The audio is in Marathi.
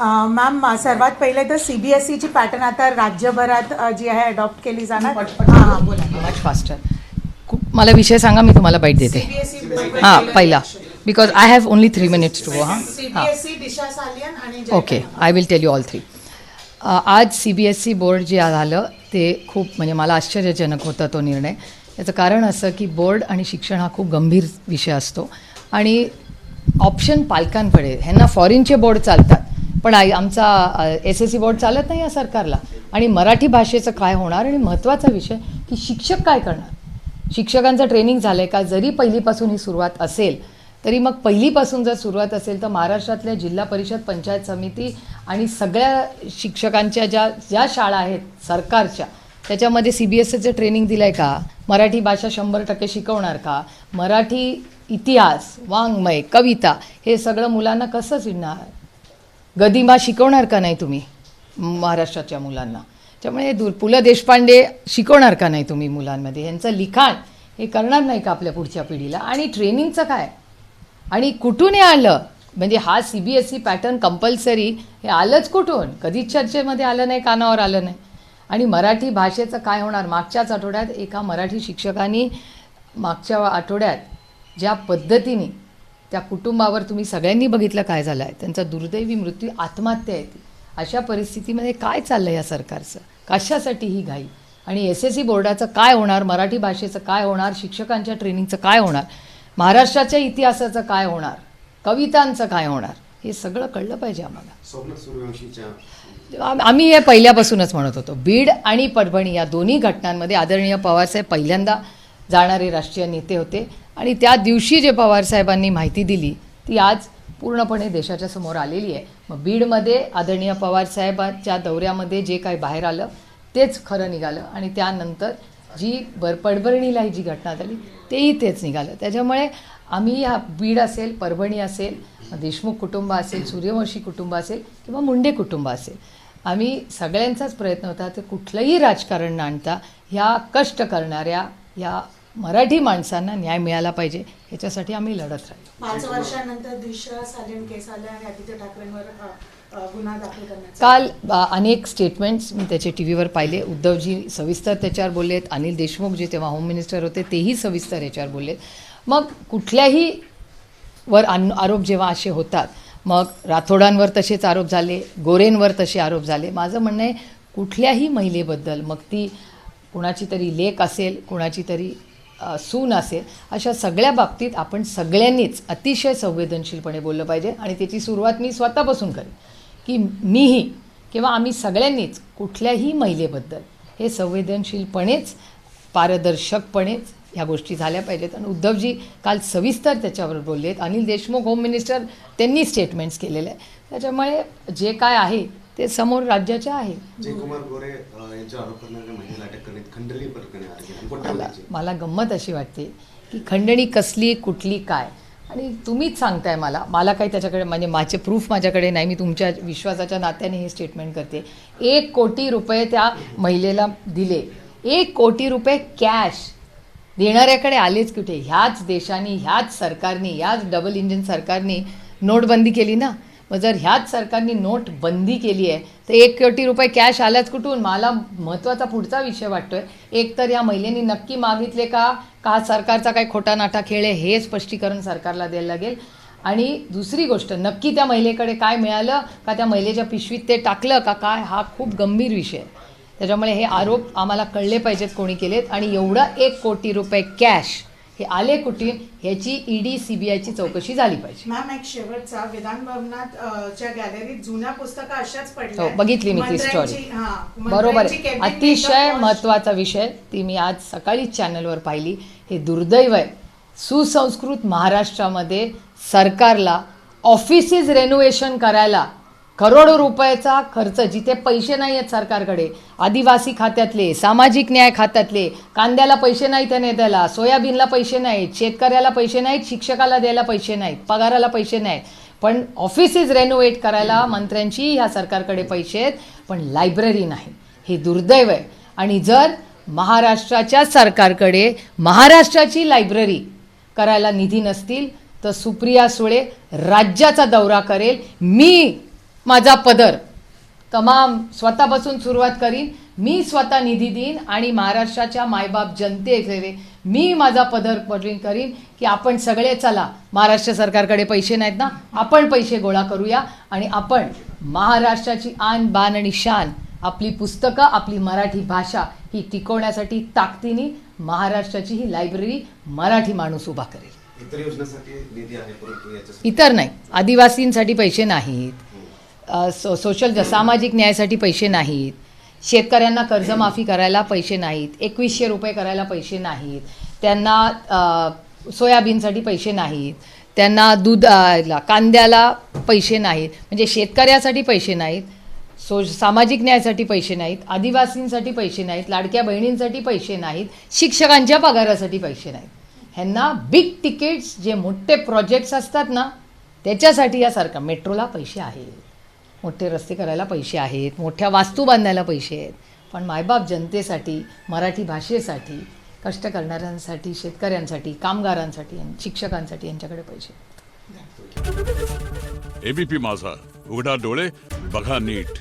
मॅम सर्वात पहिले तर CBSEची पॅटर्न आता राज्यभरात जी आहे अडॉप्ट केली जाणार. बोला मच फास्टर. मला विषय सांगा, मी तुम्हाला बाईट देते. हां, पहिला because I have only 3 minutes to go. हां, CBSE, दिशा सालियन आणि okay, I will tell you all 3. आज CBSE बोर्ड जे झालं ते खूप म्हणजे मला आश्चर्यजनक होता तो निर्णय. याचं कारण असं की बोर्ड आणि शिक्षण हा खूप गंभीर विषय असतो आणि ऑप्शन पालकांकडे. ह्यांना फॉरेनचे बोर्ड चालतात पण आमचा SSC बोर्ड चालत नाही या सरकारला. आणि मराठी भाषेचं काय होणार आणि महत्त्वाचा विषय की शिक्षक काय करणार. शिक्षकांचं ट्रेनिंग झालं आहे का. जरी पहिलीपासून ही सुरुवात असेल तरी मग पहिलीपासून जर सुरुवात असेल तर महाराष्ट्रातल्या जिल्हा परिषद, पंचायत समिती आणि सगळ्या शिक्षकांच्या ज्या शाळा आहेत सरकारच्या त्याच्यामध्ये CBSEचं ट्रेनिंग दिलं आहे का. मराठी भाषा 100% शिकवणार का. मराठी इतिहास, वाङ्मय, कविता हे सगळं मुलांना कसं शिकणार. गदिमा शिकवणार का नाही तुम्ही महाराष्ट्राच्या मुलांना. त्यामुळे पु ल देशपांडे शिकवणार का नाही तुम्ही मुलांमध्ये. यांचं लिखाण हे करणार नाही का आपल्या पुढच्या पिढीला. आणि ट्रेनिंगचं काय आणि कुठून हे आलं. म्हणजे हा CBSE पॅटर्न कंपल्सरी हे आलंच कुठून. कधीच चर्चेमध्ये आलं नाही, कानावर आलं नाही. आणि मराठी भाषेचं काय होणार. मागच्याच आठवड्यात एका मराठी शिक्षकांनी मागच्या आठवड्यात ज्या पद्धतीने त्या कुटुंबावर तुम्ही सगळ्यांनी बघितलं काय झालं आहे. त्यांचा दुर्दैवी मृत्यू, आत्महत्या येते. अशा परिस्थितीमध्ये काय चाललं या सरकारचं. कशासाठी ही घाई. आणि SSC बोर्डाचं काय होणार. मराठी भाषेचं काय होणार. शिक्षकांच्या ट्रेनिंगचं काय होणार. महाराष्ट्राच्या इतिहासाचं काय होणार. कवितांचं काय होणार. हे सगळं कळलं पाहिजे आम्हाला. आम्ही हे पहिल्यापासूनच म्हणत होतो. बीड आणि परभणी या दोन्ही घटनांमध्ये आदरणीय पवारसाहेब पहिल्यांदा जाणारे राष्ट्रीय नेते होते. आणि त्या दिवशी जे पवारसाहेबांनी माहिती दिली ती आज पूर्णपणे देशाच्या समोर आलेली आहे. मग बीडमध्ये आदरणीय पवारसाहेबांच्या दौऱ्यामध्ये जे काही बाहेर आलं तेच खरं निघालं. आणि त्यानंतर जी परभणीला जी घटना झाली तेही तेच निघालं. त्याच्यामुळे आम्ही या बीड असेल, परभणी असेल, देशमुख कुटुंब असेल, सूर्यवंशी कुटुंब असेल किंवा मुंडे कुटुंब असेल, आम्ही सगळ्यांचाच प्रयत्न होता ते कुठलंही राजकारण न आणता ह्या कष्ट करणाऱ्या या मराठी माणसांना न्याय मिळाला पाहिजे ह्याच्यासाठी आम्ही लढत राहिलो. 5 वर्षानंतर दिशा सालियन केस आल्या आणि आदित्य ठाकरेंवर गुन्हा दाखल करण्याचा. काल अनेक स्टेटमेंट्स मी त्याचे TV वर पाहिले. उद्धवजी सविस्तर त्याच्यावर बोललेत. अनिल देशमुख जे तेव्हा होम मिनिस्टर होते तेही सविस्तर याच्यावर बोललेत. मग कुठल्याही वर आरोप जेव्हा असे होतात मग राठोडांवर तसेच आरोप झाले, गोरेंवर तसे आरोप झाले. माझं म्हणणं आहे कुठल्याही महिलेबद्दल मग ती कुणाची तरी लेक असेल, कुणाची तरी सून असेल, अशा सगळ्या बाबतीत आपण सगळ्यांनीच अतिशय संवेदनशीलपणे बोललं पाहिजे. आणि त्याची सुरुवात मी स्वतःपासून करेन की मीही किंवा आम्ही सगळ्यांनीच कुठल्याही महिलेबद्दल हे संवेदनशीलपणेच, पारदर्शकपणेच ह्या गोष्टी झाल्या पाहिजेत. आणि उद्धवजी काल सविस्तर त्याच्यावर बोललेत. अनिल देशमुख होम मिनिस्टर त्यांनी स्टेटमेंट्स केलेले आहे. त्याच्यामुळे जे काय आहे ते समोर राज्याच्या आहे. मला गंमत अशी वाटते की खंडणी कसली, कुठली, काय. आणि तुम्हीच सांगताय मला काही त्याच्याकडे म्हणजे माझे प्रूफ माझ्याकडे नाही. मी तुमच्या विश्वासाच्या नात्याने हे स्टेटमेंट करते. 1 कोटी रुपये त्या महिलेला दिले. 1 कोटी रुपये कॅश देणाऱ्याकडे आलेच कुठे. ह्याच देशाने, ह्याच सरकारने, ह्याच डबल इंजिन सरकारने नोटबंदी केली ना. मग जर ह्याच सरकारने नोट बंदी केली आहे तर 1 कोटी रुपये कॅश आल्याच कुठून. मला महत्त्वाचा पुढचा विषय वाटतोय. एक तर या महिलेनी नक्की मागितले का सरकारचा काही खोटा नाटा खेळ आहे हे स्पष्टीकरण सरकारला द्यायला लागेल. आणि दुसरी गोष्ट, नक्की त्या महिलेकडे काय मिळालं का, त्या महिलेच्या पिशवीत ते टाकलं का काय, हा खूप गंभीर विषय आहे. त्याच्यामुळे हे आरोप आम्हाला कळले पाहिजेत कोणी केलेत. आणि एवढं 1 कोटी रुपये कॅश हे आले कुठे ह्याची ED CBIची चौकशी झाली पाहिजे. मॅम एक शेवटचा, विधान भवनात च्या गॅलरीत जुन्या पुस्तकं अशाच पडल्या. हो, बघितली मी ती स्टोरी. बरोबर आहे. अतिशय महत्त्वाचा विषय. ती मी आज सकाळीच चॅनलवर पाहिली. हे दुर्दैव आहे. सुसंस्कृत महाराष्ट्रामध्ये सरकारला ऑफिसेस रेनोव्हेशन करायला करोडो रुपयाचा खर्च, जिथे पैसे नाही आहेत सरकारकडे, आदिवासी खात्यातले, सामाजिक न्याय खात्यातले, कांद्याला पैसे नाही त्याने द्यायला, सोयाबीनला पैसे नाहीत, शेतकऱ्याला पैसे नाहीत, शिक्षकाला द्यायला पैसे नाहीत, पगाराला पैसे नाहीत, पण ऑफिसेस रेनोव्हेट करायला मंत्र्यांची ह्या सरकारकडे पैसे आहेत पण लायब्ररी नाही. हे दुर्दैव आहे. आणि जर महाराष्ट्राच्या सरकारकडे महाराष्ट्राची लायब्ररी करायला निधी नसतील तर सुप्रिया सुळे राज्याचा दौरा करेल. मी माझा पदर तमाम स्वतःपासून सुरुवात करीन. मी स्वतः निधी देईन आणि महाराष्ट्राच्या मायबाप जनतेचे मी माझा पदर करीन की आपण सगळे चला, महाराष्ट्र सरकारकडे पैसे नाहीत ना, आपण पैसे गोळा करूया आणि आपण महाराष्ट्राची आन बान आणि शान, आपली पुस्तकं, आपली मराठी भाषा ही टिकवण्यासाठी ताकदीने महाराष्ट्राची ही लायब्ररी मराठी माणूस उभा करेल. इतर योजनेसाठी निधी आहे, परंतु याच्या इतर नाही, आदिवासींसाठी पैसे नाहीत, सोशल सामाजिक न्यायासाठी पैसे नाहीत, शेतकऱ्यांना कर्जमाफी करायला पैसे नाहीत, 2100 रुपये करायला पैसे नाहीत, त्यांना सोयाबीनसाठी पैसे नाहीत, त्यांना कांद्याला पैसे नाहीत, म्हणजे शेतकऱ्यासाठी पैसे नाहीत, सामाजिक न्यायासाठी पैसे नाहीत, आदिवासींसाठी पैसे नाहीत, लाडक्या बहिणींसाठी पैसे नाहीत, शिक्षकांच्या पगारासाठी पैसे नाहीत. ह्यांना बिग तिकीट्स जे मोठे प्रोजेक्ट्स असतात ना त्याच्यासाठी या सरकार, मेट्रोला पैसे आहेत, मोठे रस्ते करायला पैसे आहेत, मोठ्या वास्तू बांधायला पैसे आहेत, पण मायबाप जनतेसाठी, मराठी भाषेसाठी, कष्ट करणाऱ्यांसाठी, शेतकऱ्यांसाठी, कामगारांसाठी, शिक्षकांसाठी यांच्याकडे पैसे आहेत. एबीपी माझा, उघडा डोळे बघा नीट.